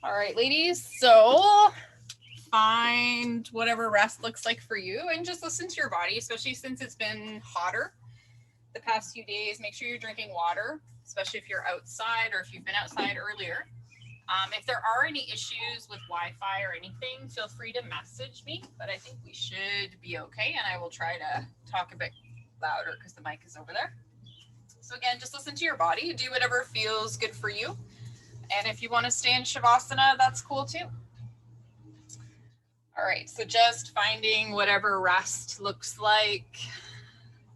All right, ladies. So find whatever rest looks like for you and just listen to your body, especially since it's been hotter the past few days. Make sure you're drinking water, especially if you're outside or if you've been outside earlier. If there are any issues with Wi-Fi or anything, feel free to message me, but I think we should be okay, and I will try to talk a bit louder because the mic is over there. So again, just listen to your body, do whatever feels good for you. And if you want to stay in Shavasana, that's cool too. All right, so just finding whatever rest looks like,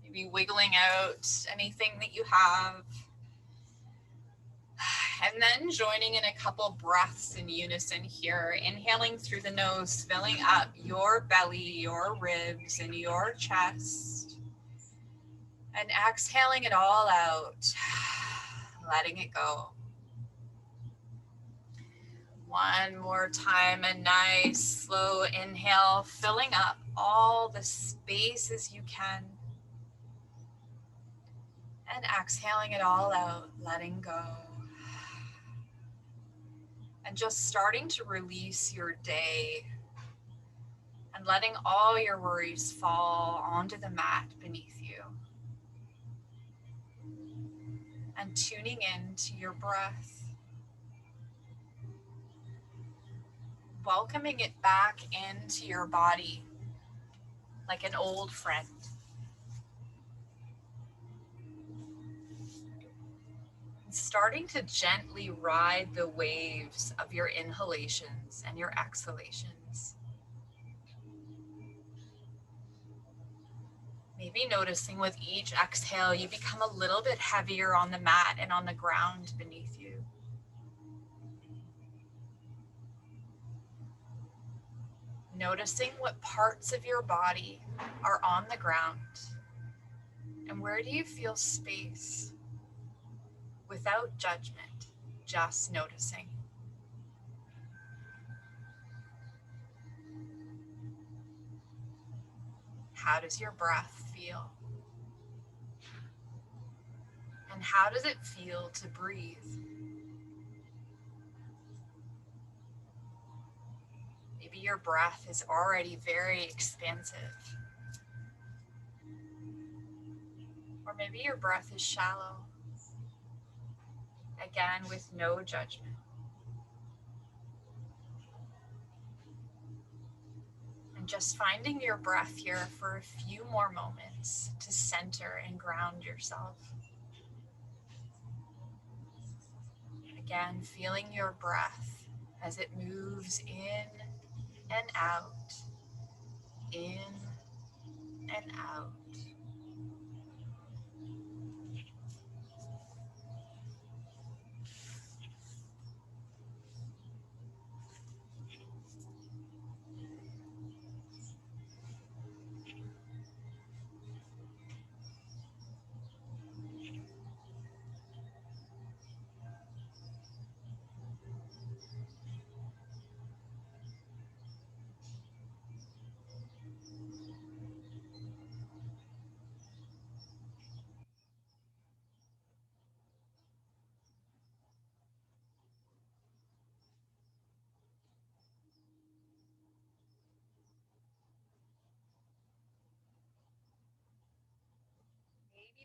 maybe wiggling out anything that you have. And then joining in a couple breaths in unison here, inhaling through the nose, filling up your belly, your ribs, and your chest. And exhaling it all out, letting it go. One more time, a nice slow inhale, filling up all the space as you can. And exhaling it all out, letting go. And just starting to release your day and letting all your worries fall onto the mat beneath you. And tuning in to your breath. Welcoming it back into your body like an old friend. And starting to gently ride the waves of your inhalations and your exhalations. Maybe noticing with each exhale, you become a little bit heavier on the mat and on the ground beneath you. Noticing what parts of your body are on the ground and where do you feel space without judgment, just noticing. How does your breath feel? And how does it feel to breathe? Maybe your breath is already very expansive. Or maybe your breath is shallow. Again, with no judgment. And just finding your breath here for a few more moments to center and ground yourself. Again, feeling your breath as it moves in and out, in and out.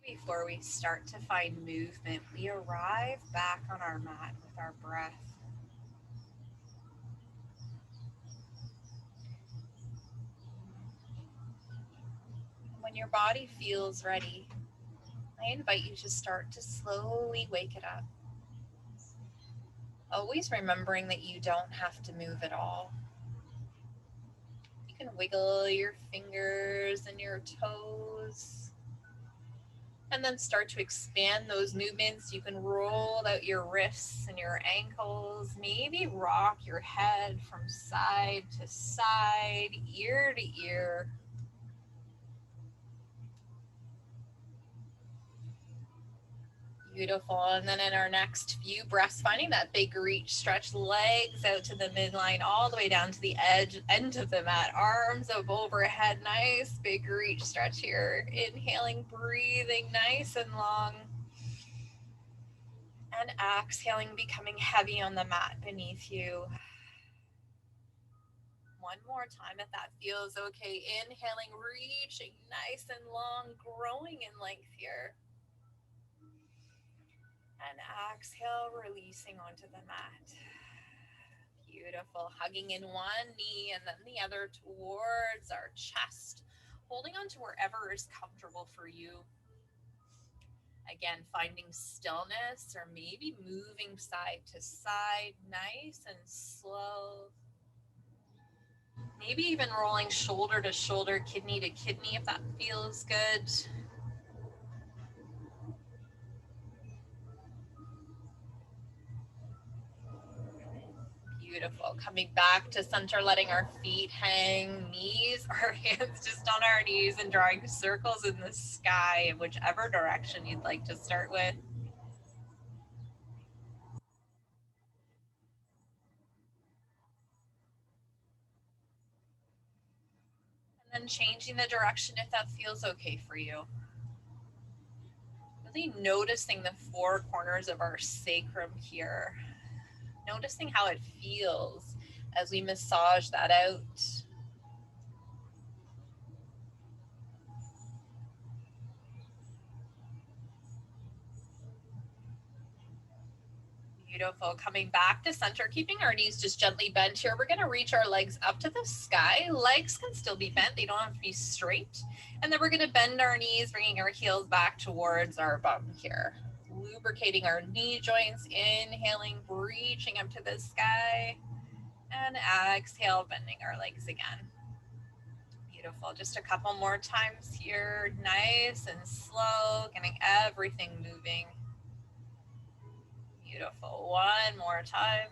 Before we start to find movement, we arrive back on our mat with our breath. When your body feels ready, I invite you to start to slowly wake it up. Always remembering that you don't have to move at all. You can wiggle your fingers and your toes. And then start to expand those movements. You can roll out your wrists and your ankles. Maybe rock your head from side to side, ear to ear. Beautiful. And then in our next few breaths, finding that big reach, stretch legs out to the midline, all the way down to the end of the mat, arms up overhead. Nice big reach stretch here. Inhaling, breathing nice and long. And exhaling, becoming heavy on the mat beneath you. One more time if that feels okay. Inhaling, reaching nice and long, growing in length here. And exhale, releasing onto the mat. Beautiful. Hugging in one knee and then the other towards our chest. Holding on to wherever is comfortable for you. Again, finding stillness or maybe moving side to side, nice and slow. Maybe even rolling shoulder to shoulder, kidney to kidney if that feels good. Beautiful. Coming back to center, letting our feet hang, knees, our hands just on our knees and drawing circles in the sky in whichever direction you'd like to start with. And then changing the direction if that feels okay for you. Really noticing the four corners of our sacrum here. Noticing how it feels as we massage that out. Beautiful. Coming back to center, keeping our knees just gently bent here. We're going to reach our legs up to the sky. Legs can still be bent. They don't have to be straight. And then we're going to bend our knees, bringing our heels back towards our bum here. Lubricating our knee joints, inhaling, reaching up to the sky. And exhale, bending our legs again. Beautiful. Just a couple more times here. Nice and slow, getting everything moving. Beautiful. One more time.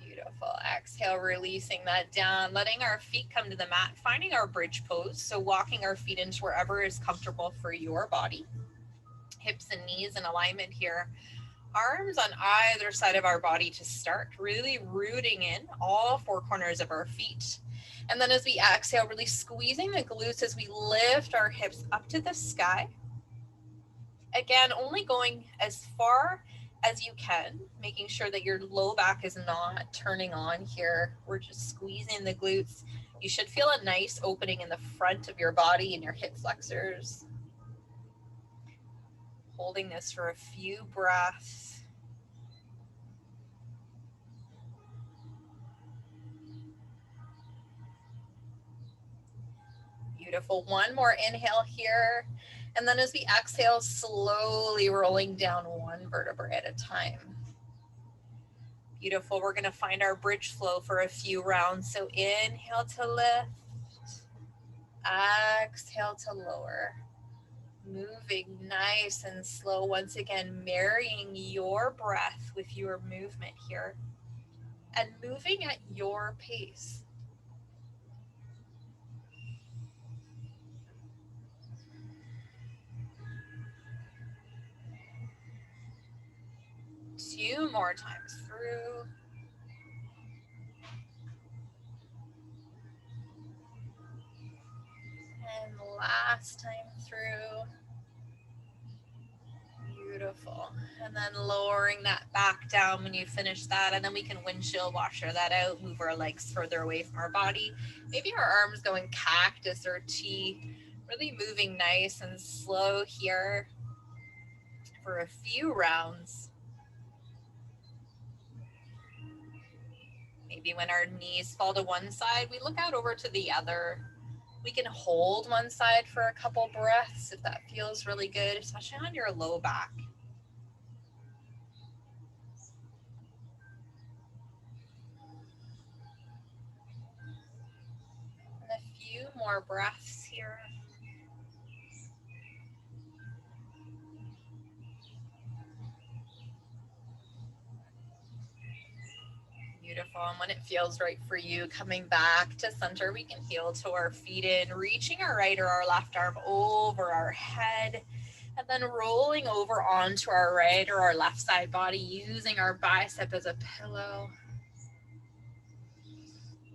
Beautiful. Exhale, releasing that down, letting our feet come to the mat, finding our bridge pose. So walking our feet into wherever is comfortable for your body. Hips and knees in alignment here. Arms on either side of our body to start, really rooting in all four corners of our feet. And then as we exhale, really squeezing the glutes as we lift our hips up to the sky. Again, only going as far as you can, making sure that your low back is not turning on here. We're just squeezing the glutes. You should feel a nice opening in the front of your body and your hip flexors. Holding this for a few breaths. Beautiful. One more inhale here. And then as we exhale, slowly rolling down one vertebrae at a time. Beautiful. We're going to find our bridge flow for a few rounds. So inhale to lift. Exhale to lower. Moving nice and slow. Once again, marrying your breath with your movement here. And moving at your pace. Two more times through. And last time through. Beautiful. And then lowering that back down when you finish that. And then we can windshield washer that out, move our legs further away from our body. Maybe our arms going cactus or T. Really moving nice and slow here for a few rounds. Maybe when our knees fall to one side, we look out over to the other. We can hold one side for a couple breaths if that feels really good, especially on your low back. And a few more breaths here. Beautiful. And when it feels right for you, coming back to center, we can heel toe our feet in, reaching our right or our left arm over our head, and then rolling over onto our right or our left side body, using our bicep as a pillow.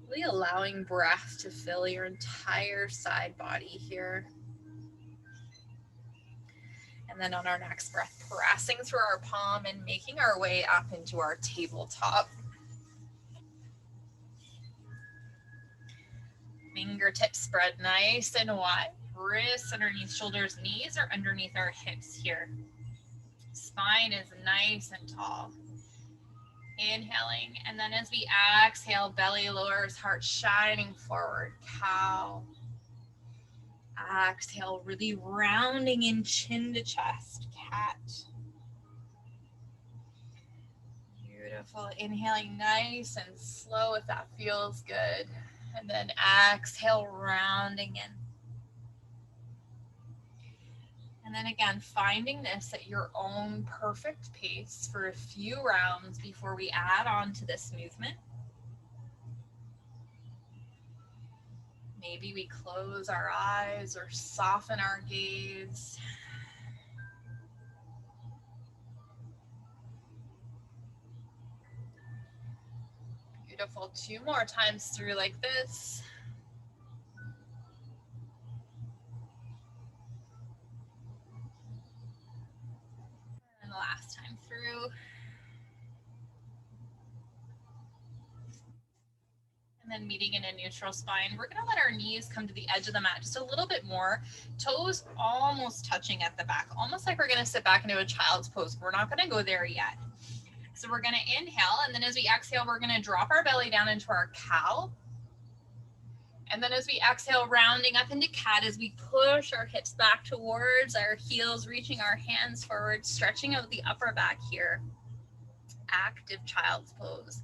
Really allowing breath to fill your entire side body here. And then on our next breath, pressing through our palm and making our way up into our tabletop. Fingertips spread nice and wide. Wrists underneath shoulders, knees are underneath our hips here. Spine is nice and tall. Inhaling, and then as we exhale, belly lowers, heart shining forward, cow. Exhale, really rounding in chin to chest, cat. Beautiful. Inhaling nice and slow if that feels good. And then exhale, rounding in. And then again, finding this at your own perfect pace for a few rounds before we add on to this movement. Maybe we close our eyes or soften our gaze. Beautiful. 2 more times through like this. And the last time through. And then meeting in a neutral spine. We're going to let our knees come to the edge of the mat just a little bit more. Toes almost touching at the back, almost like we're going to sit back into a child's pose. We're not going to go there yet. So we're going to inhale, and then as we exhale, we're going to drop our belly down into our cow. And then as we exhale, rounding up into cat, as we push our hips back towards our heels, reaching our hands forward, stretching out the upper back here. Active child's pose.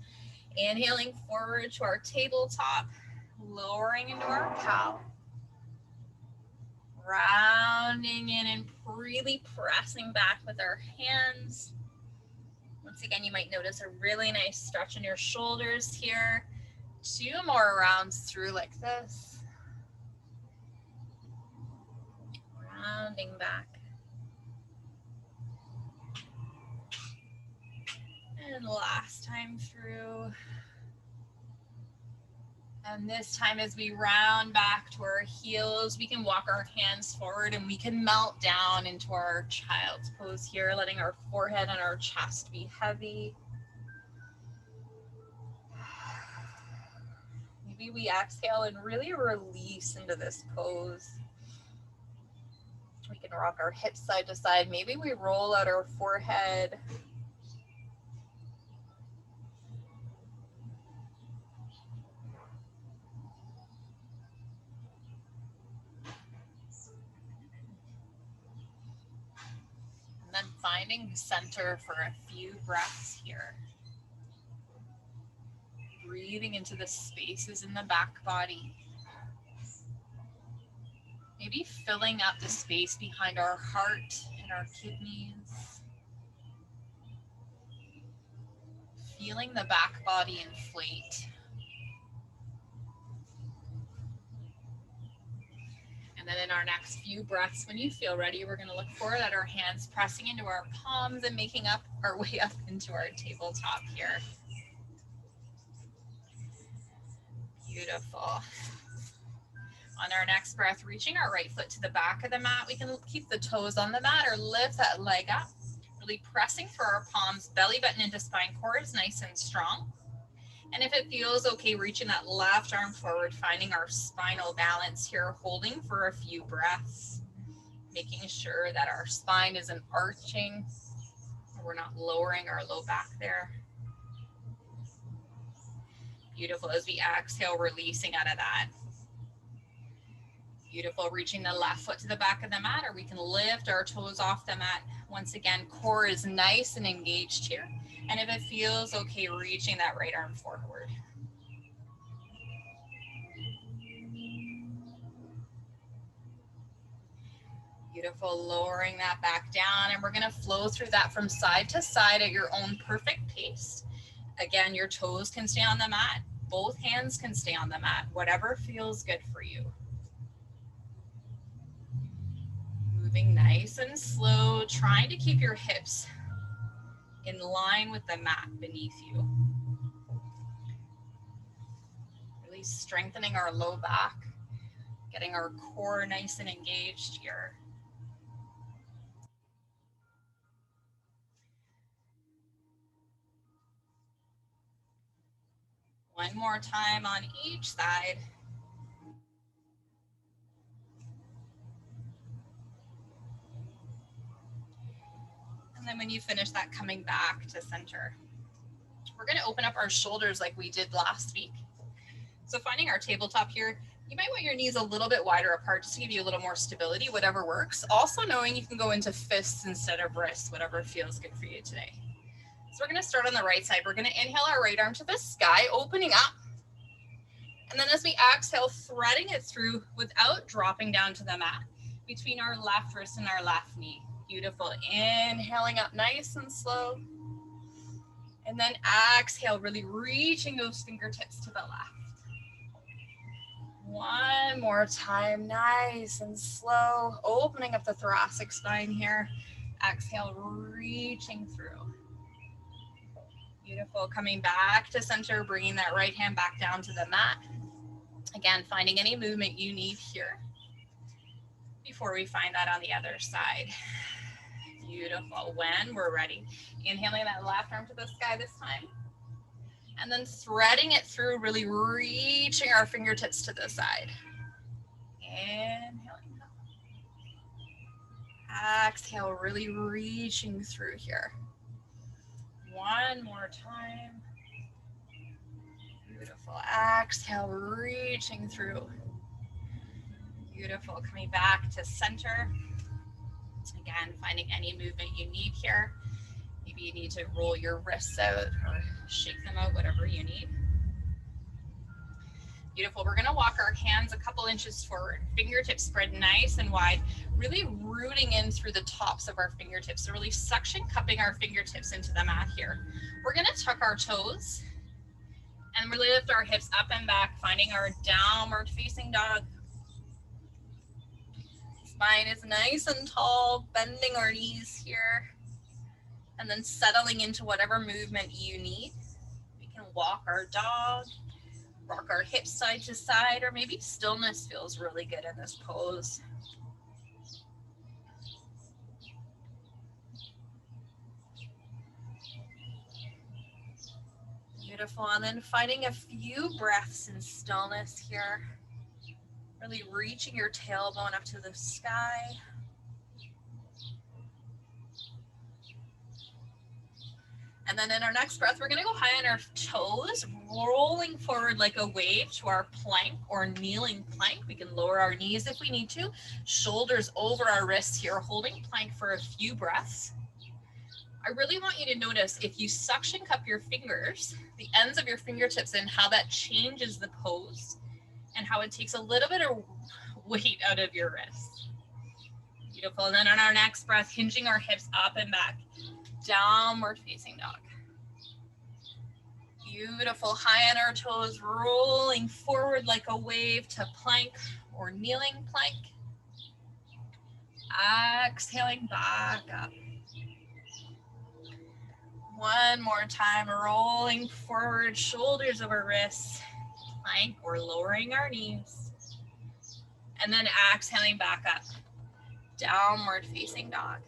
Inhaling forward to our tabletop, lowering into our cow. Rounding in and really pressing back with our hands. Once again, you might notice a really nice stretch in your shoulders here. 2 more rounds through like this. Rounding back. And last time through. And this time as we round back to our heels, we can walk our hands forward and we can melt down into our child's pose here, letting our forehead and our chest be heavy. Maybe we exhale and really release into this pose. We can rock our hips side to side. Maybe we roll out our forehead. And then finding center for a few breaths here. Breathing into the spaces in the back body. Maybe filling up the space behind our heart and our kidneys. Feeling the back body inflate. And then in our next few breaths, when you feel ready, we're going to look forward at our hands, pressing into our palms and making up our way up into our tabletop here. Beautiful. On our next breath, reaching our right foot to the back of the mat, we can keep the toes on the mat or lift that leg up. Really pressing through our palms, belly button into spine, core is nice and strong. And if it feels okay, reaching that left arm forward, finding our spinal balance here, holding for a few breaths, making sure that our spine isn't arching, we're not lowering our low back there. Beautiful. As we exhale, releasing out of that. Beautiful. Reaching the left foot to the back of the mat, or we can lift our toes off the mat. Once again, core is nice and engaged here. And if it feels okay, reaching that right arm forward. Beautiful. Lowering that back down, and we're going to flow through that from side to side at your own perfect pace. Again, your toes can stay on the mat. Both hands can stay on the mat, whatever feels good for you. Moving nice and slow, trying to keep your hips in line with the mat beneath you. Really strengthening our low back, getting our core nice and engaged here. One more time on each side. And then when you finish that, coming back to center. We're going to open up our shoulders like we did last week. So finding our tabletop here, you might want your knees a little bit wider apart just to give you a little more stability, whatever works. Also knowing you can go into fists instead of wrists, whatever feels good for you today. So we're going to start on the right side. We're going to inhale our right arm to the sky, opening up. And then as we exhale, threading it through without dropping down to the mat between our left wrist and our left knee. Beautiful. Inhaling up nice and slow. And then exhale, really reaching those fingertips to the left. One more time, nice and slow. Opening up the thoracic spine here. Exhale, reaching through. Beautiful. Coming back to center, bringing that right hand back down to the mat. Again, finding any movement you need here before we find that on the other side. Beautiful. When we're ready, inhaling that left arm to the sky this time. And then threading it through, really reaching our fingertips to the side. Inhaling. Exhale, really reaching through here. One more time. Beautiful. Exhale, reaching through. Beautiful. Coming back to center. Again, finding any movement you need here. Maybe you need to roll your wrists out or shake them out, whatever you need. Beautiful. We're going to walk our hands a couple inches forward. Fingertips spread nice and wide, really rooting in through the tops of our fingertips. So really suction cupping our fingertips into the mat here. We're going to tuck our toes and really lift our hips up and back, finding our downward facing dog. Spine is nice and tall, bending our knees here. And then settling into whatever movement you need. We can walk our dog, rock our hips side to side, or maybe stillness feels really good in this pose. Beautiful. And then finding a few breaths in stillness here. Really reaching your tailbone up to the sky. And then in our next breath, we're gonna go high on our toes, rolling forward like a wave to our plank or kneeling plank. We can lower our knees if we need to. Shoulders over our wrists here, holding plank for a few breaths. I really want you to notice if you suction cup your fingers, the ends of your fingertips, and how that changes the pose and how it takes a little bit of weight out of your wrist. Beautiful. And then on our next breath, hinging our hips up and back. Downward facing dog. Beautiful. High on our toes, rolling forward like a wave to plank or kneeling plank. Exhaling back up. One more time, rolling forward, shoulders over wrists, plank or lowering our knees. And then exhaling back up. Downward facing dog.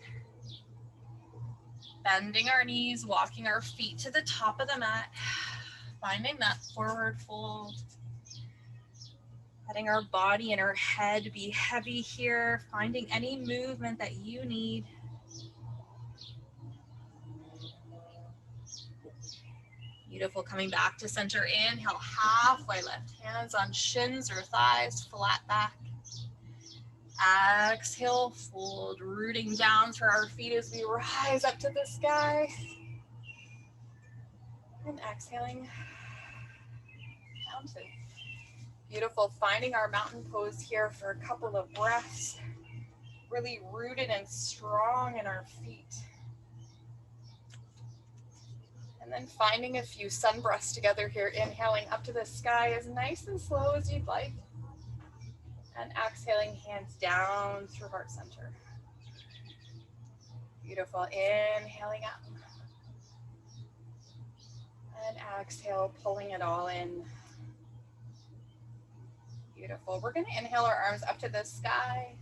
Bending our knees, walking our feet to the top of the mat, finding that forward fold. Letting our body and our head be heavy here, finding any movement that you need. Beautiful, coming back to center. Inhale, halfway lift, hands on shins or thighs, flat back. Exhale, fold, rooting down through our feet as we rise up to the sky. And exhaling down to. Beautiful, finding our mountain pose here for a couple of breaths. Really rooted and strong in our feet. And then finding a few sun breaths together here, inhaling up to the sky as nice and slow as you'd like. And exhaling, hands down through heart center. Beautiful. Inhaling up. And exhale, pulling it all in. Beautiful. We're going to inhale our arms up to the sky.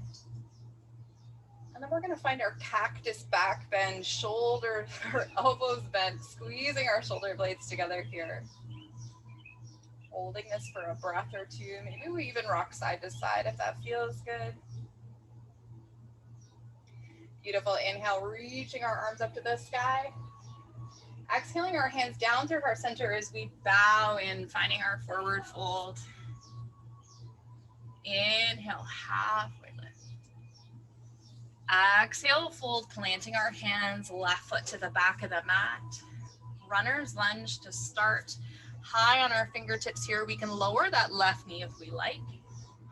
And then we're going to find our cactus back bend, shoulders or elbows bent, squeezing our shoulder blades together here. Holding this for a breath or two. Maybe we even rock side to side if that feels good. Beautiful. Inhale, reaching our arms up to the sky. Exhaling our hands down through our center as we bow in, finding our forward fold. Inhale, halfway lift. Exhale, fold, planting our hands, left foot to the back of the mat. Runner's lunge to start. High on our fingertips here. We can lower that left knee if we like.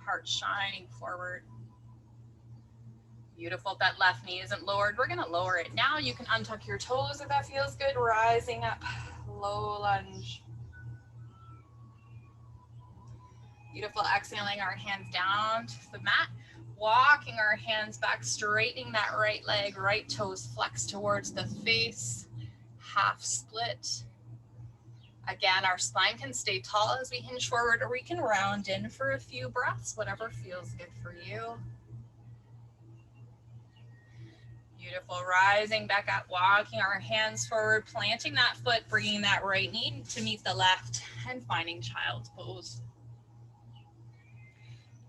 Heart shining forward. Beautiful. If that left knee isn't lowered, we're going to lower it. Now you can untuck your toes if that feels good. Rising up, low lunge. Beautiful. Exhaling our hands down to the mat. Walking our hands back, straightening that right leg, right toes flex towards the face. Half split. Again, our spine can stay tall as we hinge forward, or we can round in for a few breaths, whatever feels good for you. Beautiful. Rising back up, walking our hands forward, planting that foot, bringing that right knee to meet the left, and finding child's pose.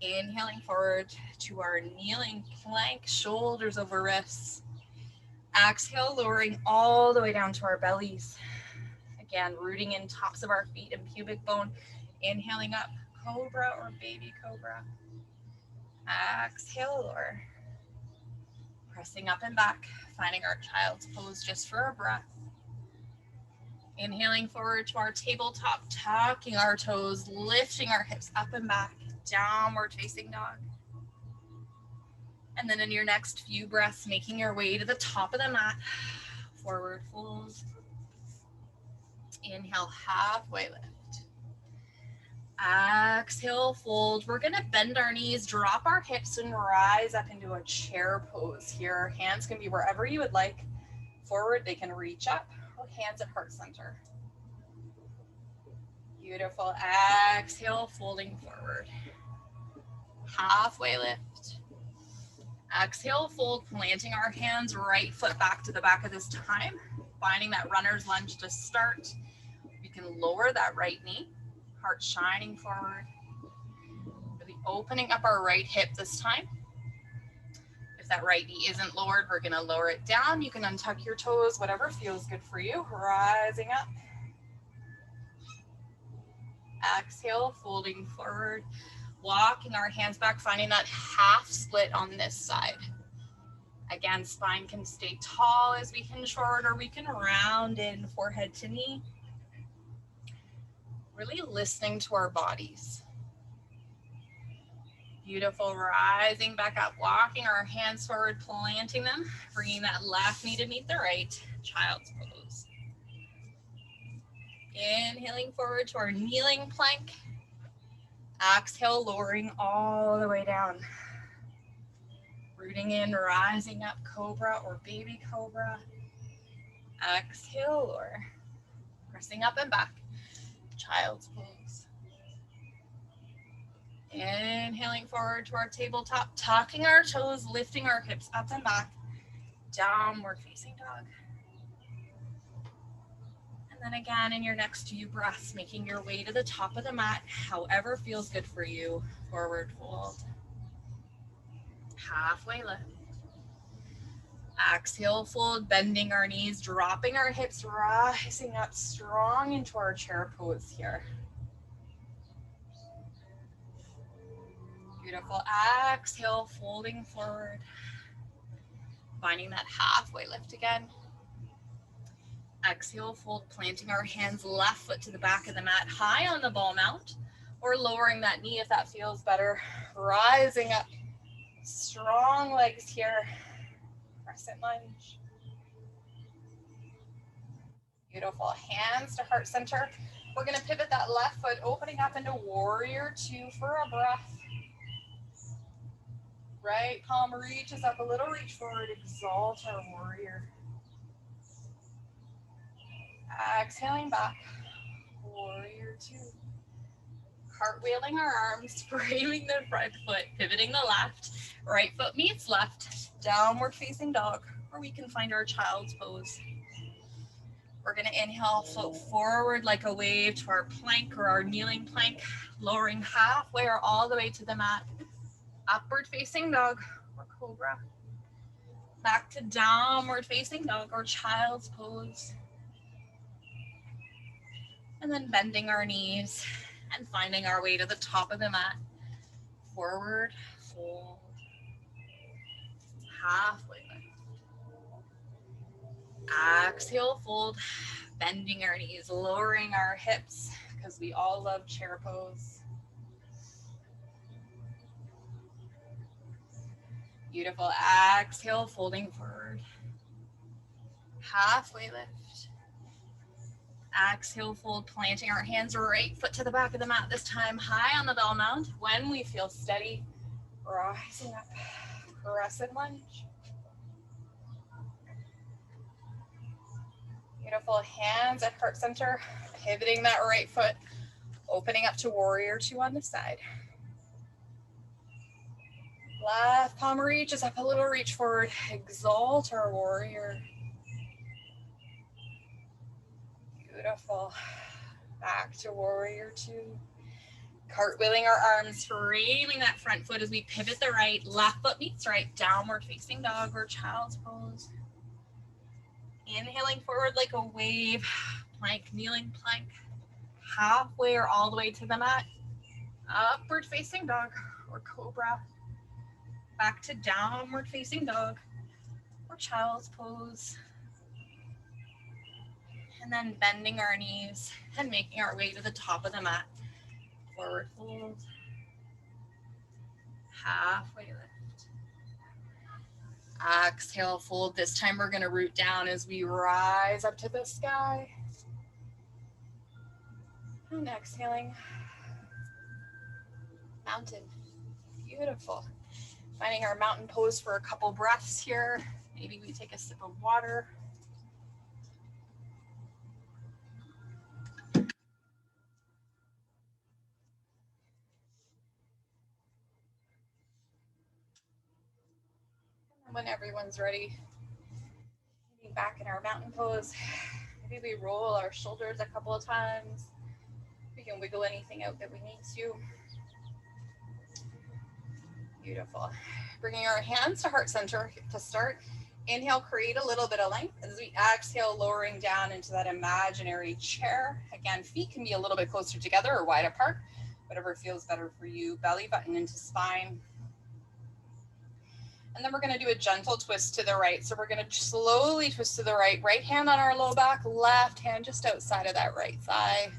Inhaling forward to our kneeling plank, shoulders over wrists. Exhale, lowering all the way down to our bellies. Again, rooting in tops of our feet and pubic bone. Inhaling up, cobra or baby cobra. Exhale, lower. Pressing up and back, finding our child's pose just for a breath. Inhaling forward to our tabletop, tucking our toes, lifting our hips up and back, downward facing dog. And then in your next few breaths, making your way to the top of the mat, forward fold. Inhale, halfway lift. Exhale, fold. We're gonna bend our knees, drop our hips, and rise up into a chair pose here. Hands can be wherever you would like. Forward, they can reach up, or hands at heart center. Beautiful. Exhale, folding forward. Halfway lift. Exhale, fold, planting our hands, right foot back to the back of this time. Finding that runner's lunge to start. We can lower that right knee, heart shining forward. Really opening up our right hip this time. If that right knee isn't lowered, we're gonna lower it down. You can untuck your toes, whatever feels good for you. Rising up. Exhale, folding forward. Walking our hands back, finding that half split on this side. Again, spine can stay tall as we hinge forward, or we can round in forehead to knee. Really listening to our bodies. Beautiful. Rising back up, walking our hands forward, planting them, bringing that left knee to meet the right, child's pose. Inhaling forward to our kneeling plank. Exhale, lowering all the way down. Rooting in, rising up, cobra or baby cobra. Exhale, lower. Pressing up and back, child's pose. Inhaling forward to our tabletop, tucking our toes, lifting our hips up and back, downward facing dog. And then again, in your next few breaths, making your way to the top of the mat, however feels good for you, forward fold. Halfway lift. Exhale, fold, bending our knees, dropping our hips, rising up strong into our chair pose here. Beautiful. Exhale, folding forward. Finding that halfway lift again. Exhale, fold, planting our hands, left foot to the back of the mat, high on the ball mount, or lowering that knee if that feels better. Rising up, strong legs here. Crescent lunge. Beautiful. Hands to heart center. We're going to pivot that left foot, opening up into warrior two for a breath. Right palm reaches up a little, reach forward, exalt our warrior. Exhaling back, warrior two. Cartwheeling our arms, framing the front foot, pivoting the left, right foot meets left, downward facing dog, or we can find our child's pose. We're going to inhale, float forward like a wave to our plank or our kneeling plank, lowering halfway or all the way to the mat. Upward facing dog or cobra. Back to downward facing dog or child's pose. And then bending our knees and finding our way to the top of the mat. Forward, fold, halfway lift. Exhale, fold, bending our knees, lowering our hips, because we all love chair pose. Beautiful. Exhale, folding forward. Halfway lift. Exhale, fold, planting our hands right foot to the back of the mat, this time high on the bell mound. When we feel steady, rising up, crescent lunge. Beautiful. Hands at heart center, pivoting that right foot, opening up to warrior two on the side. Left palm reaches up a little, reach forward, exalt our warrior. Beautiful. Back to warrior two. Cartwheeling our arms, framing that front foot as we pivot the right, left foot meets right, downward facing dog or child's pose. Inhaling forward like a wave, plank, kneeling plank, halfway or all the way to the mat. Upward facing dog or cobra. Back to downward facing dog or child's pose. And then bending our knees and making our way to the top of the mat. Forward fold. Halfway lift. Exhale, fold. This time we're going to root down as we rise up to the sky. And exhaling. Mountain. Beautiful. Finding our mountain pose for a couple breaths here. Maybe we take a sip of water. And when everyone's ready, maybe back in our mountain pose. Maybe we roll our shoulders a couple of times. We can wiggle anything out that we need to. Beautiful. Bringing our hands to heart center to start. Inhale, create a little bit of length. As we exhale, lowering down into that imaginary chair. Again, feet can be a little bit closer together or wide apart, whatever feels better for you. Belly button into spine. And then we're going to do a gentle twist to the right. So we're going to slowly twist to the right. Right hand on our low back, left hand just outside of that right thigh.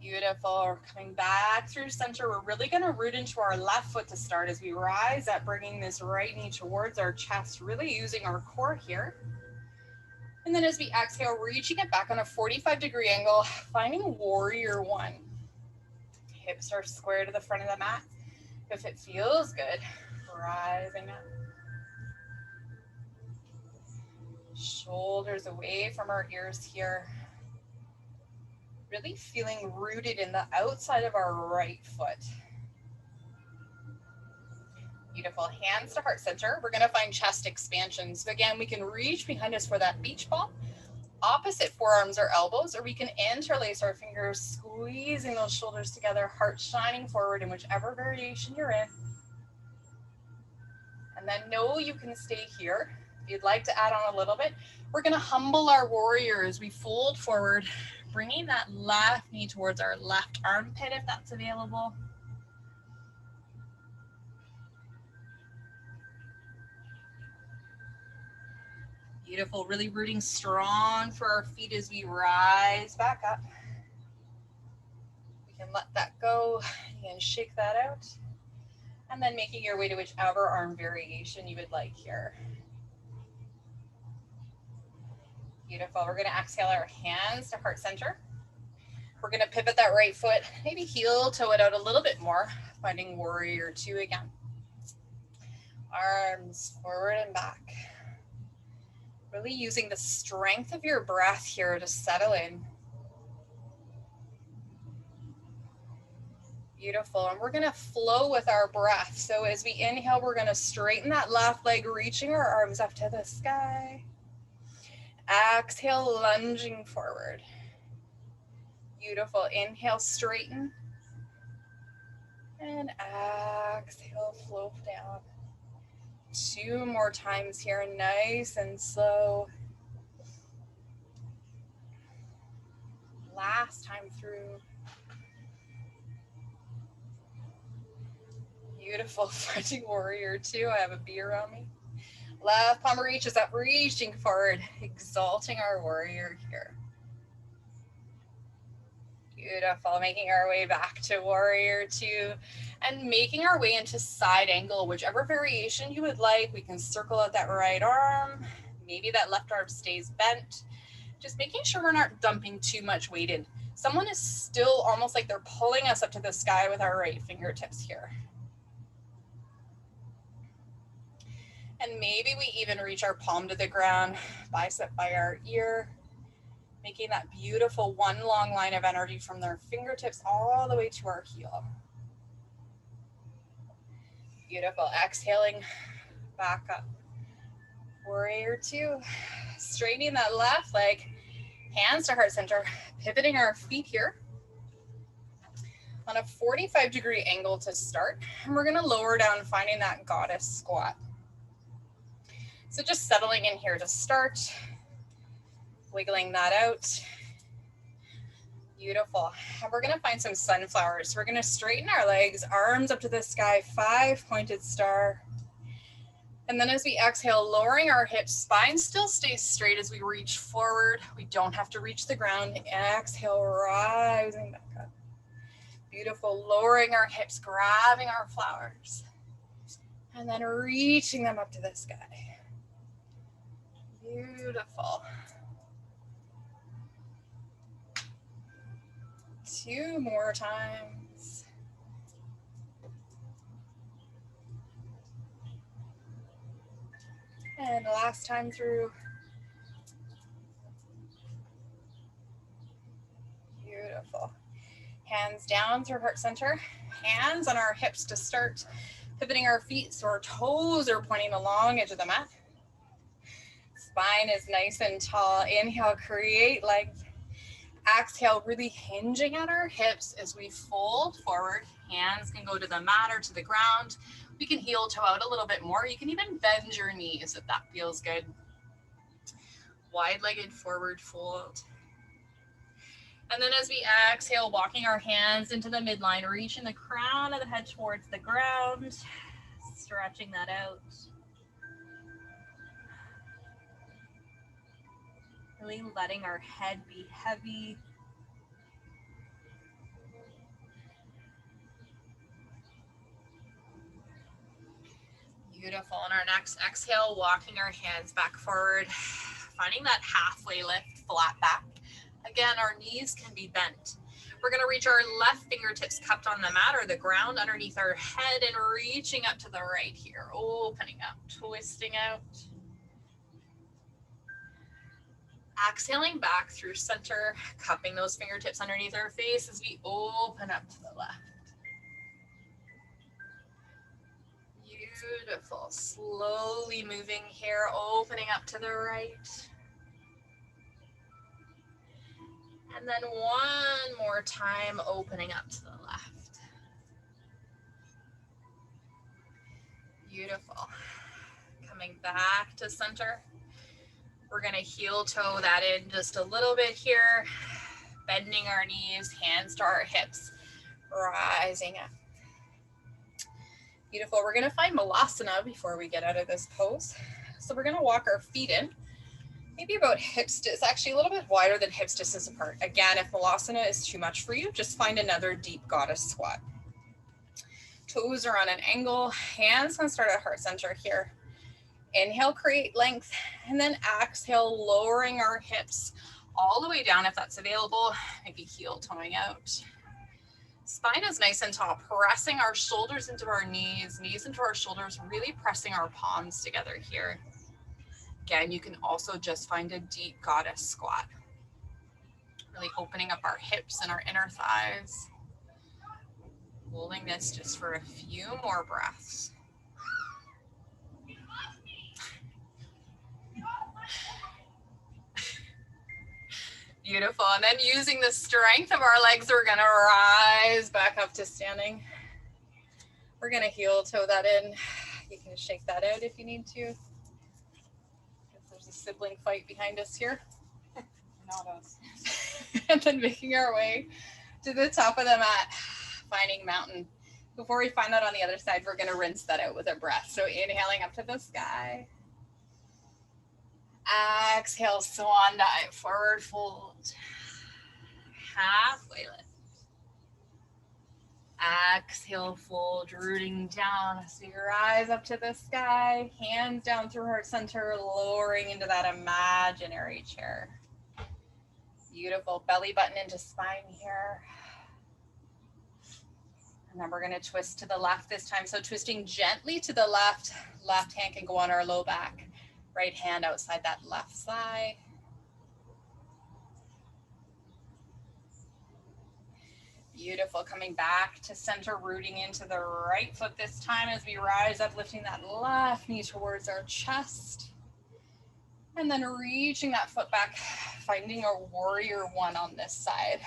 Beautiful. We're coming back through center. We're really going to root into our left foot to start as we rise up, bringing this right knee towards our chest, really using our core here. And then as we exhale, reaching it back on a 45-degree angle, finding warrior one. Hips are square to the front of the mat. If it feels good, rising up. Shoulders away from our ears here. Really feeling rooted in the outside of our right foot. Beautiful. Hands to heart center. We're going to find chest expansion. So again, we can reach behind us for that beach ball. Opposite forearms or elbows, or we can interlace our fingers, squeezing those shoulders together, heart shining forward in whichever variation you're in. And then know you can stay here. If you'd like to add on a little bit, we're going to humble our warrior as we fold forward, bringing that left knee towards our left armpit if that's available. Beautiful, really rooting strong for our feet as we rise back up. We can let that go and shake that out. And then making your way to whichever arm variation you would like here. Beautiful, we're gonna exhale our hands to heart center. We're gonna pivot that right foot, maybe heel toe it out a little bit more, finding warrior two again. Arms forward and back. Really using the strength of your breath here to settle in. Beautiful. And we're going to flow with our breath. So as we inhale, we're going to straighten that left leg, reaching our arms up to the sky. Exhale, lunging forward. Beautiful. Inhale, straighten. And exhale, float down. 2 more times here, nice and slow. Last time through. Beautiful. Fronting warrior 2. I have a bee around me. Left palm reaches up, reaching forward, exalting our warrior here. Beautiful. Making our way back to warrior 2 and making our way into side angle, whichever variation you would like. We can circle out that right arm. Maybe that left arm stays bent. Just making sure we're not dumping too much weight in. Someone is still almost like they're pulling us up to the sky with our right fingertips here. And maybe we even reach our palm to the ground, bicep by our ear, making that beautiful one long line of energy from their fingertips all the way to our heel. Beautiful. Exhaling back up. Warrior 2. Straightening that left leg, hands to heart center, pivoting our feet here on a 45-degree angle to start. And we're going to lower down, finding that goddess squat. So just settling in here to start, wiggling that out. Beautiful. And we're going to find some sunflowers. We're going to straighten our legs, arms up to the sky, 5-pointed star. And then as we exhale, lowering our hips, spine still stays straight as we reach forward. We don't have to reach the ground. Exhale, rising back up. Beautiful. Lowering our hips, grabbing our flowers. And then reaching them up to the sky. Beautiful. 2 more times. And last time through. Beautiful. Hands down through heart center. Hands on our hips to start. Pivoting our feet so our toes are pointing the long edge of the mat. Spine is nice and tall. Inhale, create length. Exhale, really hinging at our hips as we fold forward. Hands can go to the mat or to the ground. We can heel toe out a little bit more. You can even bend your knees if that feels good. Wide-legged forward fold. And then as we exhale, walking our hands into the midline, reaching the crown of the head towards the ground, stretching that out. Really letting our head be heavy. Beautiful. On our next exhale, walking our hands back forward, finding that halfway lift, flat back. Again, our knees can be bent. We're going to reach our left fingertips cupped on the mat or the ground underneath our head and reaching up to the right here, opening up, twisting out. Exhaling back through center, cupping those fingertips underneath our face as we open up to the left. Beautiful. Slowly moving here, opening up to the right. And then one more time, opening up to the left. Beautiful. Coming back to center. We're going to heel toe that in just a little bit here. Bending our knees, hands to our hips, rising up. Beautiful. We're going to find Malasana before we get out of this pose. So we're going to walk our feet in, maybe about hips. It's actually a little bit wider than hips distance apart. Again, if Malasana is too much for you, just find another deep goddess squat. Toes are on an angle. Hands can start at heart center here. Inhale, create length, and then exhale, lowering our hips all the way down if that's available. Maybe heel toeing out. Spine is nice and tall, pressing our shoulders into our knees, knees into our shoulders, really pressing our palms together here. Again, you can also just find a deep goddess squat. Really opening up our hips and our inner thighs. Holding this just for a few more breaths. Beautiful. And then using the strength of our legs, we're going to rise back up to standing. We're going to heel toe that in. You can shake that out if you need to. If there's a sibling fight behind us here. Not us. And then making our way to the top of the mat, finding mountain. Before we find that on the other side, we're going to rinse that out with a breath. So inhaling up to the sky. Exhale, swan dive, forward fold. Halfway lift. Exhale, fold, rooting down as we rise up to the sky. Hands down through heart center, lowering into that imaginary chair. Beautiful. Belly button into spine here. And then we're going to twist to the left this time. So twisting gently to the left. Left hand can go on our low back. Right hand outside that left thigh. Beautiful. Coming back to center, rooting into the right foot this time as we rise up, lifting that left knee towards our chest. And then reaching that foot back, finding a warrior one on this side.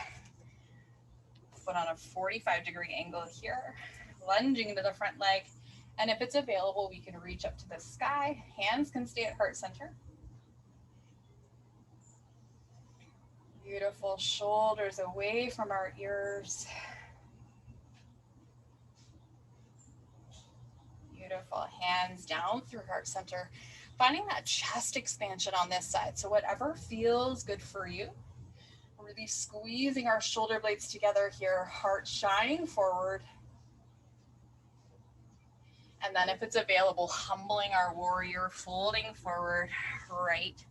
Foot on a 45-degree angle here. Lunging into the front leg. And if it's available, we can reach up to the sky. Hands can stay at heart center. Beautiful. Shoulders away from our ears. Beautiful. Hands down through heart center. Finding that chest expansion on this side. So whatever feels good for you. Really squeezing our shoulder blades together here. Heart shining forward. And then if it's available, humbling our warrior, folding forward, right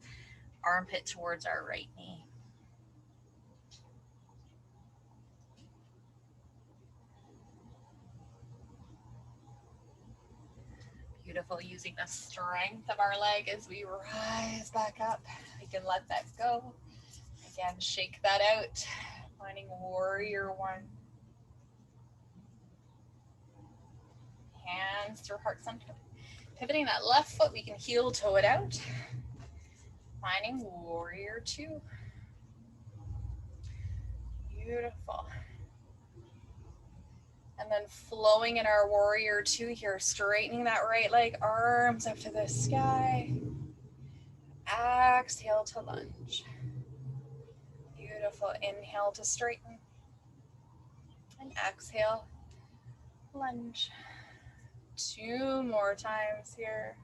armpit towards our right knee. Beautiful, using the strength of our leg as we rise back up. We can let that go. Again, shake that out. Finding warrior one. Hands through heart center. Pivoting that left foot, we can heel toe it out. Finding warrior two. Beautiful. And then flowing in our warrior two here, straightening that right leg, arms up to the sky. Exhale to lunge. Beautiful. Inhale to straighten. And exhale, lunge. 2 more times here.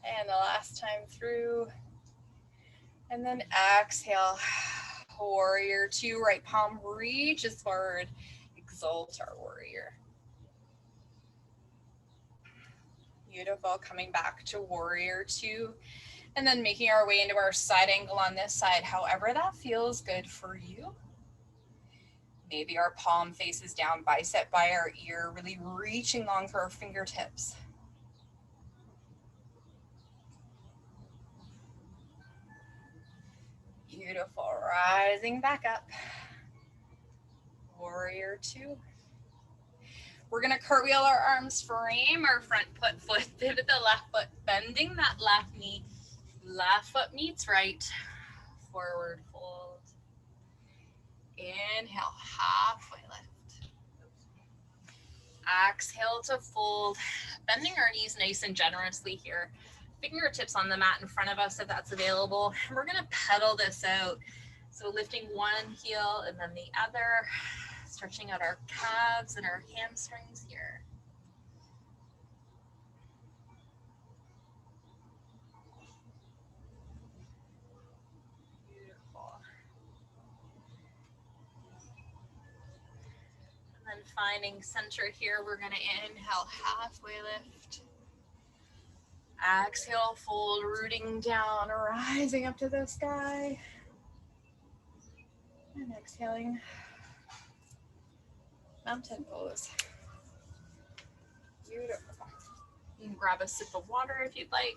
And the last time through. And then exhale. Warrior two, right palm reaches forward. Exalt our warrior. Beautiful. Coming back to warrior two. And then making our way into our side angle on this side. However that feels good for you. Maybe our palm faces down, bicep by our ear, really reaching long for our fingertips. Beautiful. Rising back up. Warrior two. We're going to cartwheel our arms, frame our front foot, pivot the left foot, bending that left knee. Left foot meets right. Forward fold. Inhale, halfway lift. Exhale to fold. Bending our knees nice and generously here. Fingertips on the mat in front of us if that's available. We're going to pedal this out. So lifting one heel and then the other. Stretching out our calves and our hamstrings here. Beautiful. And then finding center here, we're going to inhale, halfway lift. Exhale, fold, rooting down, rising up to the sky. And exhaling, mountain pose. Beautiful. You can grab a sip of water if you'd like.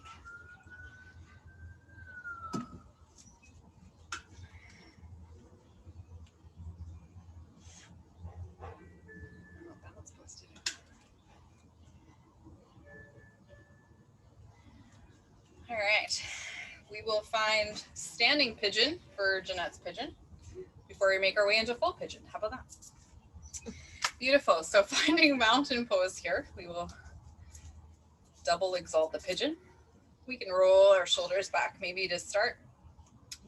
All right. We will find standing pigeon for Jeanette's pigeon before we make our way into full pigeon. How about that? Beautiful. So finding mountain pose here, we will double exalt the pigeon. We can roll our shoulders back maybe to start.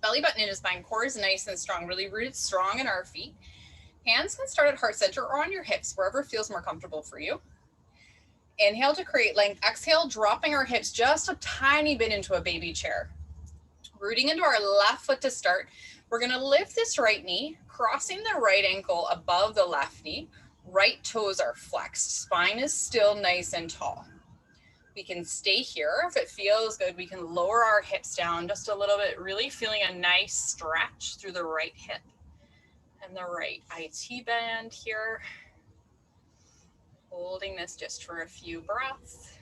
Belly button into spine, core is nice and strong, really rooted strong in our feet. Hands can start at heart center or on your hips, wherever feels more comfortable for you. Inhale to create length. Exhale, dropping our hips just a tiny bit into a baby chair. Rooting into our left foot to start. We're gonna lift this right knee, crossing the right ankle above the left knee. Right toes are flexed. Spine is still nice and tall. We can stay here. If it feels good, we can lower our hips down just a little bit, really feeling a nice stretch through the right hip and the right IT band here. Holding this just for a few breaths.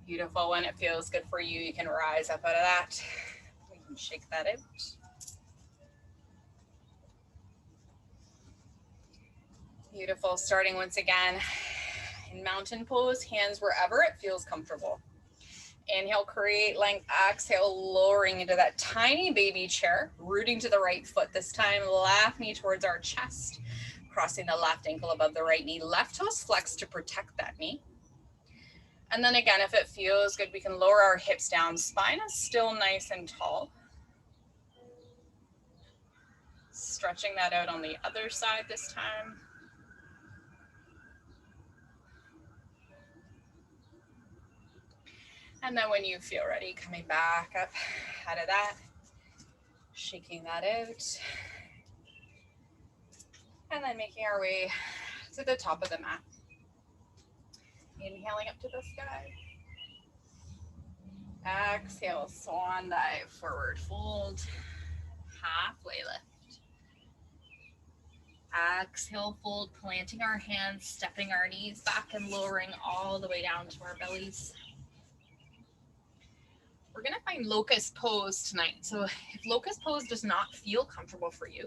Beautiful. When it feels good for you, you can rise up out of that. We can shake that out. Beautiful. Starting once again in mountain pose, hands wherever it feels comfortable. Inhale, create length. Exhale, lowering into that tiny baby chair, rooting to the right foot. This time, left knee towards our chest, crossing the left ankle above the right knee. Left toes flex to protect that knee. And then again, if it feels good, we can lower our hips down. Spine is still nice and tall. Stretching that out on the other side this time. And then when you feel ready, coming back up out of that, shaking that out. And then making our way to the top of the mat. Inhaling up to the sky. Exhale, swan dive, forward fold, halfway lift. Exhale, fold, planting our hands, stepping our knees back and lowering all the way down to our bellies. We're gonna find locust pose tonight. So if locust pose does not feel comfortable for you,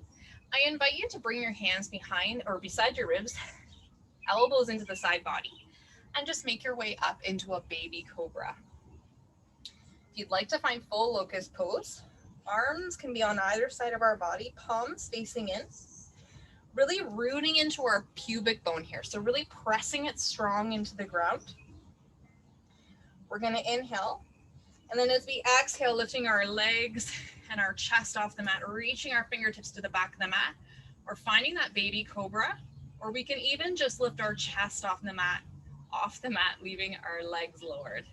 I invite you to bring your hands behind or beside your ribs, elbows into the side body, and just make your way up into a baby cobra. If you'd like to find full locust pose, arms can be on either side of our body, palms facing in, really rooting into our pubic bone here. So really pressing it strong into the ground. We're gonna inhale. And then as we exhale, lifting our legs and our chest off the mat, reaching our fingertips to the back of the mat, or finding that baby cobra, or we can even just lift our chest off the mat, leaving our legs lowered.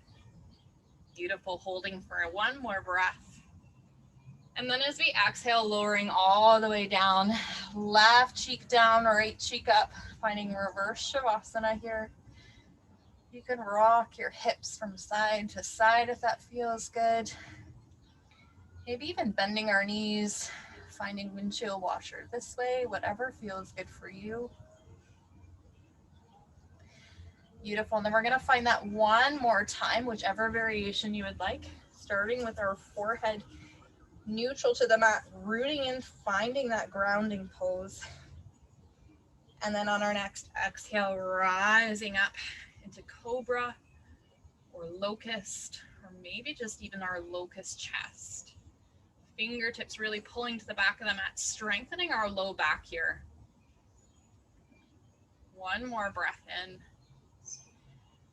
Beautiful, holding for one more breath. And then as we exhale, lowering all the way down, left cheek down, right cheek up, finding reverse Shavasana here. You can rock your hips from side to side if that feels good. Maybe even bending our knees, finding windshield washer this way, whatever feels good for you. Beautiful. And then we're going to find that one more time, whichever variation you would like, starting with our forehead neutral to the mat, rooting in, finding that grounding pose. And then on our next exhale, rising up into cobra or locust, or maybe just even our locust chest. Fingertips really pulling to the back of the mat, strengthening our low back here. One more breath in.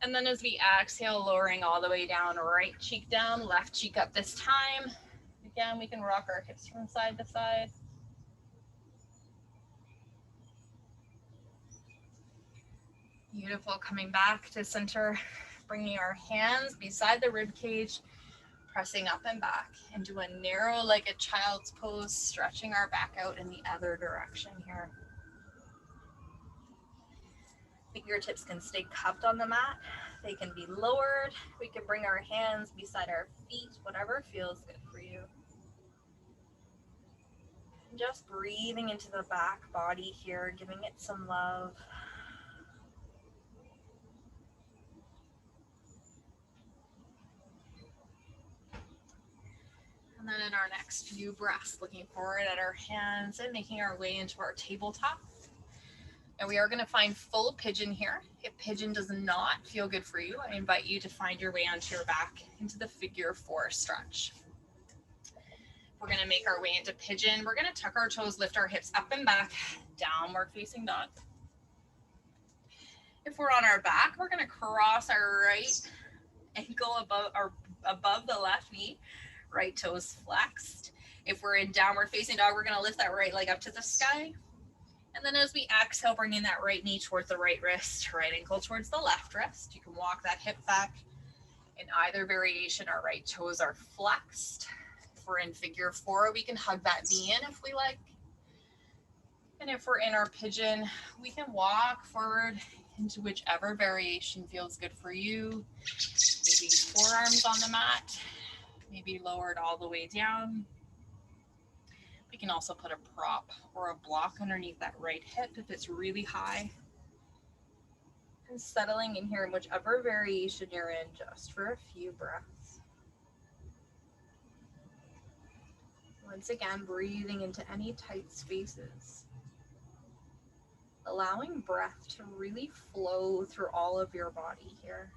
And then as we exhale, lowering all the way down, right cheek down, left cheek up this time. Again, we can rock our hips from side to side. Beautiful, coming back to center, bringing our hands beside the rib cage, pressing up and back into a narrow-legged child's pose, stretching our back out in the other direction here. Fingertips can stay cupped on the mat. They can be lowered. We can bring our hands beside our feet, whatever feels good for you. Just breathing into the back body here, giving it some love. And then in our next few breaths, looking forward at our hands and making our way into our tabletop. Now we are going to find full pigeon here. If pigeon does not feel good for you, I invite you to find your way onto your back into the figure 4 stretch. We're going to make our way into pigeon. We're going to tuck our toes, lift our hips up and back, downward facing dog. If we're on our back, we're going to cross our right ankle above the left knee, right toes flexed. If we're in downward facing dog, we're going to lift that right leg up to the sky. And then as we exhale, bring in that right knee towards the right wrist, right ankle towards the left wrist. You can walk that hip back. In either variation, our right toes are flexed. If we're in figure 4, we can hug that knee in if we like. And if we're in our pigeon, we can walk forward into whichever variation feels good for you. Maybe forearms on the mat, maybe lowered all the way down. We can also put a prop or a block underneath that right hip if it's really high. And settling in here in whichever variation you're in, just for a few breaths. Once again, breathing into any tight spaces. Allowing breath to really flow through all of your body here.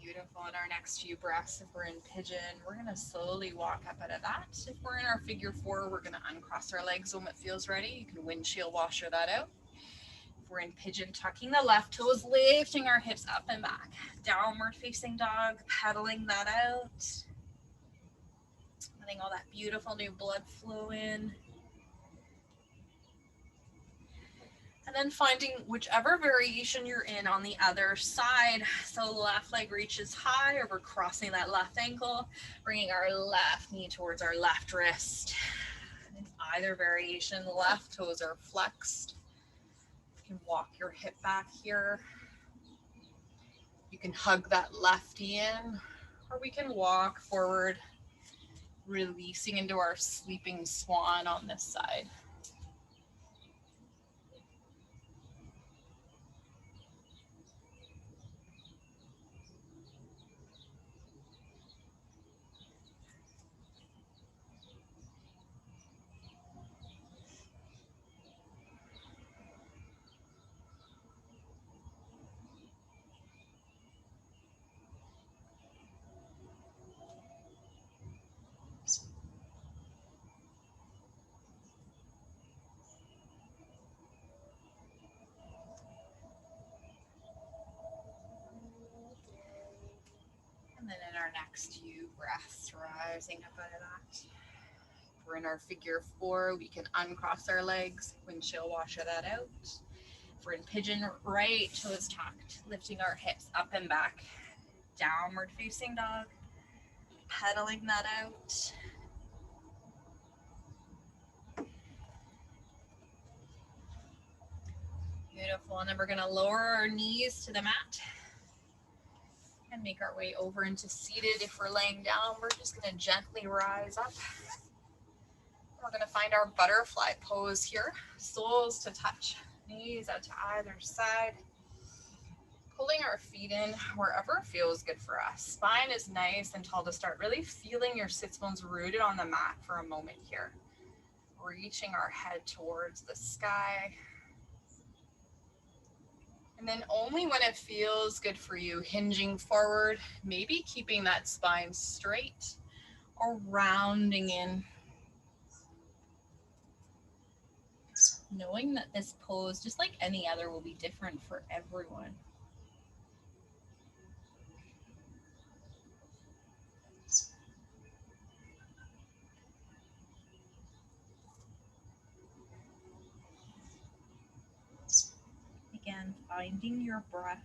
Beautiful. In our next few breaths, if we're in pigeon, we're going to slowly walk up out of that. If we're in our figure 4, we're going to uncross our legs when it feels ready. You can windshield washer that out. If we're in pigeon, tucking the left toes, lifting our hips up and back. Downward facing dog, pedaling that out. Letting all that beautiful new blood flow in. And then finding whichever variation you're in on the other side. So left leg reaches high, or we're crossing that left ankle, bringing our left knee towards our left wrist. In either variation, left toes are flexed. You can walk your hip back here. You can hug that lefty in, or we can walk forward, releasing into our sleeping swan on this side. And then in our next few breaths, rising up out of that. If we're in our figure 4, we can uncross our legs, windshield washer that out. If we're in pigeon, right toes tucked, lifting our hips up and back. Downward facing dog, pedaling that out. Beautiful. And then we're going to lower our knees to the mat and make our way over into seated. If we're laying down, we're just going to gently rise up. We're going to find our butterfly pose here. Soles to touch, knees out to either side. Pulling our feet in wherever feels good for us. Spine is nice and tall to start. Really feeling your sits bones rooted on the mat for a moment here. Reaching our head towards the sky. And then only when it feels good for you, hinging forward, maybe keeping that spine straight or rounding in. Knowing that this pose, just like any other, will be different for everyone. Again, finding your breath.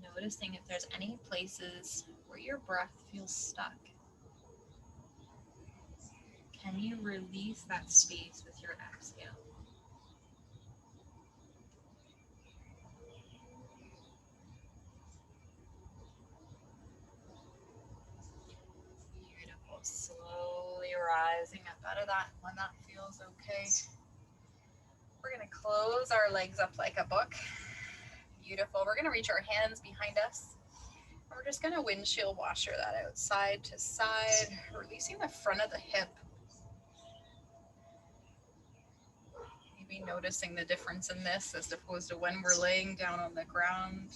Noticing if there's any places where your breath feels stuck. Can you release that space with your exhale? rising up out of that when that feels okay. We're gonna close our legs up like a book. Beautiful. We're gonna reach our hands behind us. We're just gonna windshield washer that out side to side, releasing the front of the hip. Maybe noticing the difference in this as opposed to when we're laying down on the ground.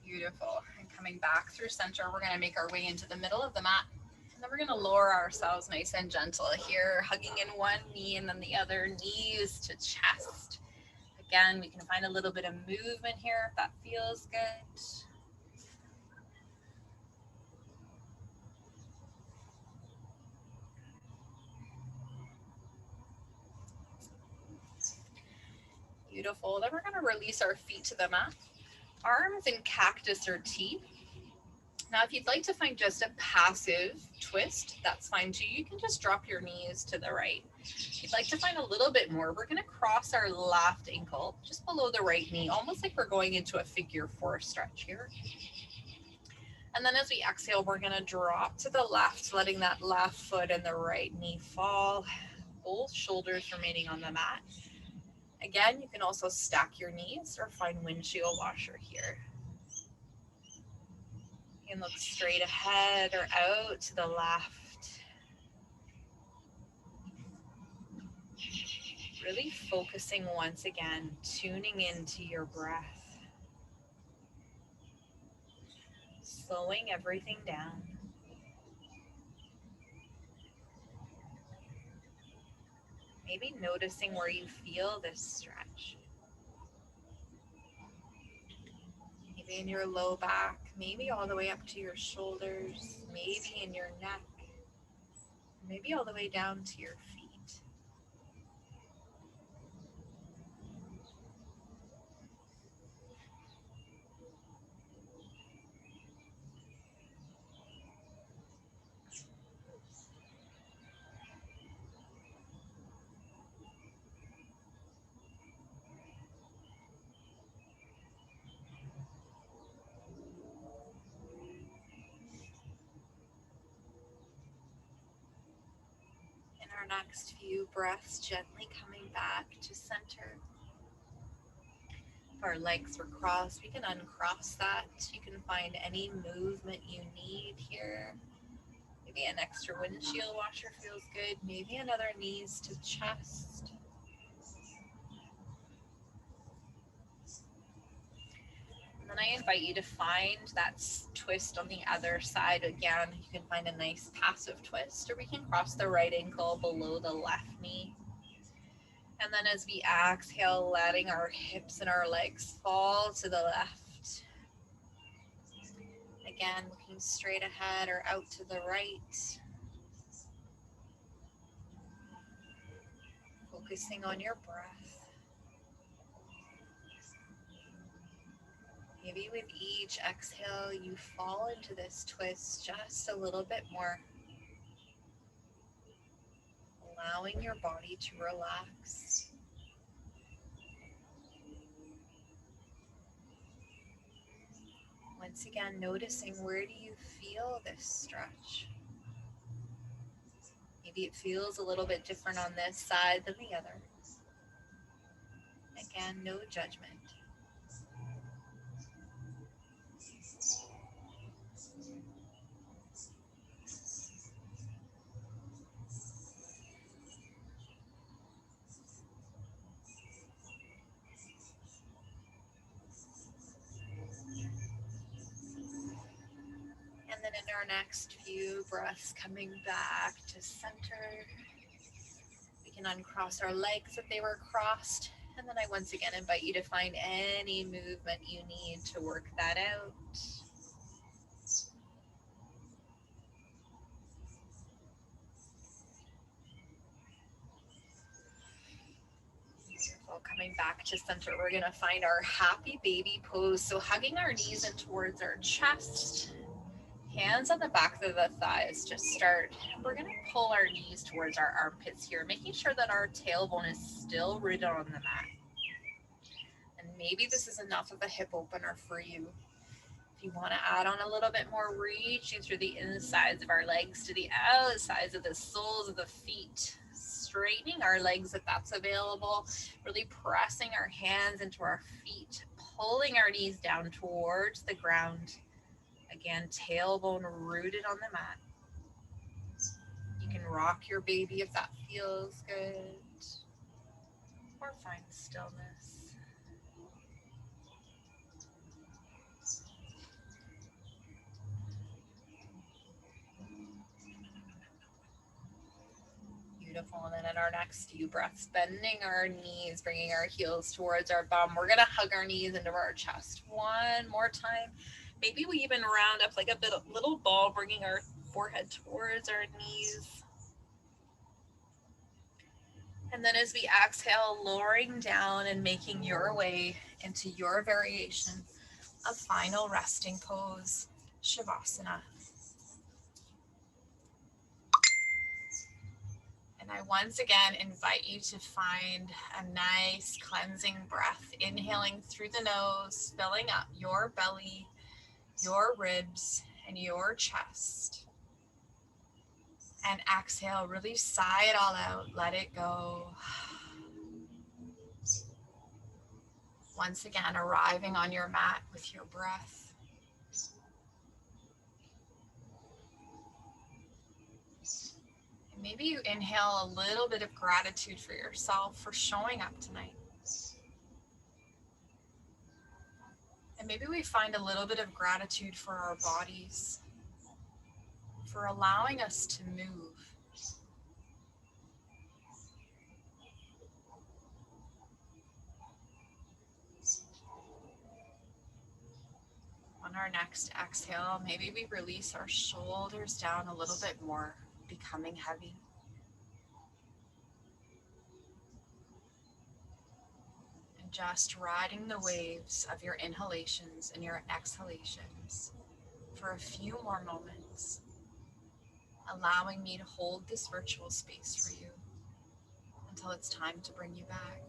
Beautiful. And coming back through center, we're gonna make our way into the middle of the mat. And then we're gonna lower ourselves nice and gentle here, hugging in one knee and then the other, knees to chest. Again, we can find a little bit of movement here if that feels good. Beautiful. Then we're gonna release our feet to the mat. Arms in cactus or T. Now, if you'd like to find just a passive twist, that's fine too. You can just drop your knees to the right. If you'd like to find a little bit more, we're gonna cross our left ankle just below the right knee, almost like we're going into a figure 4 stretch here. And then as we exhale, we're gonna drop to the left, letting that left foot and the right knee fall, both shoulders remaining on the mat. Again, you can also stack your knees or find windshield washer here. You can look straight ahead or out to the left. Really focusing once again, tuning into your breath. Slowing everything down. Maybe noticing where you feel this stretch. Maybe in your low back, maybe all the way up to your shoulders, maybe in your neck, maybe all the way down to your feet. Our next few breaths, gently coming back to center. If our legs were crossed, we can uncross that. You can find any movement you need here. Maybe an extra windshield washer feels good. Maybe another knees to chest. And then I invite you to find that twist on the other side. Again, you can find a nice passive twist, or we can cross the right ankle below the left knee. And then as we exhale, letting our hips and our legs fall to the left. Again, looking straight ahead or out to the right. Focusing on your breath. Maybe with each exhale, you fall into this twist just a little bit more. Allowing your body to relax. Once again, noticing where do you feel this stretch? Maybe it feels a little bit different on this side than the other. Again, no judgment. And then in our next few breaths, coming back to center, we can uncross our legs if they were crossed. And then I once again invite you to find any movement you need to work that out. Beautiful. Coming back to center, we're going to find our happy baby pose. So hugging our knees in towards our chest. Hands on the back of the thighs, just start. We're going to pull our knees towards our armpits here, making sure that our tailbone is still rooted on the mat. And maybe this is enough of a hip opener for you. If you want to add on a little bit more, reaching through the insides of our legs to the outsides of the soles of the feet, straightening our legs if that's available, really pressing our hands into our feet, pulling our knees down towards the ground. Again, tailbone rooted on the mat. You can rock your baby if that feels good, or find stillness. Beautiful. And then in our next few breaths, bending our knees, bringing our heels towards our bum. We're going to hug our knees into our chest one more time. Maybe we even round up like a little ball, bringing our forehead towards our knees. And then as we exhale, lowering down and making your way into your variation of final resting pose, Shavasana. And I once again invite you to find a nice cleansing breath, inhaling through the nose, filling up your belly, your ribs, and your chest. And exhale, really sigh it all out, let it go. Once again, arriving on your mat with your breath. And maybe you inhale a little bit of gratitude for yourself for showing up tonight. And maybe we find a little bit of gratitude for our bodies, for allowing us to move. On our next exhale, maybe we release our shoulders down a little bit more, becoming heavy. And just riding the waves of your inhalations and your exhalations for a few more moments, allowing me to hold this virtual space for you until it's time to bring you back.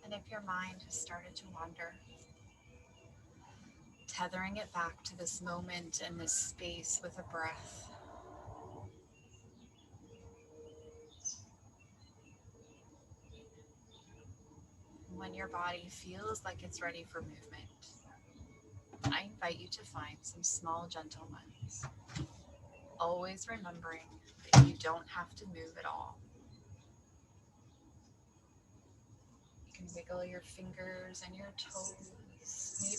And if your mind has started to wander, tethering it back to this moment and this space with a breath. When your body feels like it's ready for movement, I invite you to find some small, gentle ones. Always remembering that you don't have to move at all. You can wiggle your fingers and your toes.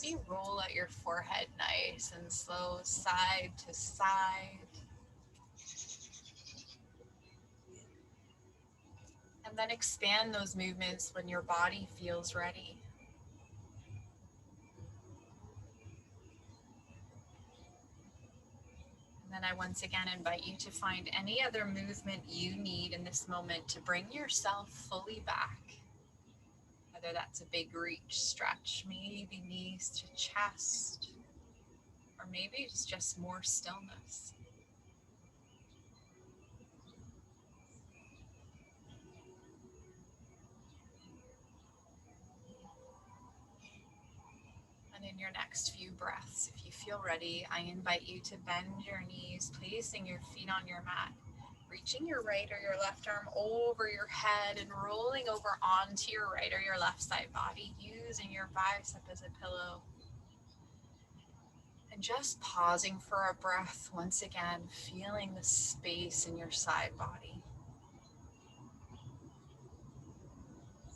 Maybe roll out your forehead nice and slow, side to side. And then expand those movements when your body feels ready. And then I once again invite you to find any other movement you need in this moment to bring yourself fully back. Whether that's a big reach, stretch, maybe knees to chest, or maybe it's just more stillness. And in your next few breaths. If you feel ready, I invite you to bend your knees, placing your feet on your mat, reaching your right or your left arm over your head and rolling over onto your right or your left side body, using your bicep as a pillow. And just pausing for a breath once again, feeling the space in your side body.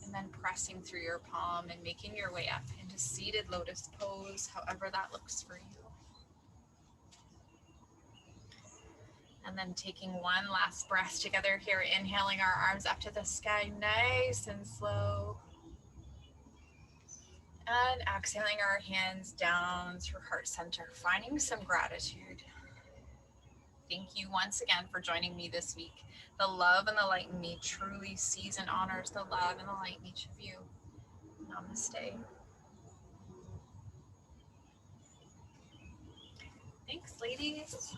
And then pressing through your palm and making your way up into seated lotus pose, however that looks for you. And then taking one last breath together here, inhaling our arms up to the sky, nice and slow. And exhaling our hands down through heart center, finding some gratitude. Thank you once again for joining me this week. The love and the light in me truly sees and honors the love and the light in each of you. Namaste. Thanks, ladies.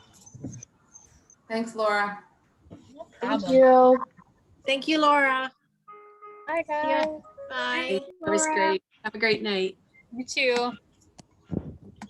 Thanks, Laura. No Thank problem. you. Thank you, Laura. Bye, guys. Bye. That was great. Have a great night. You too.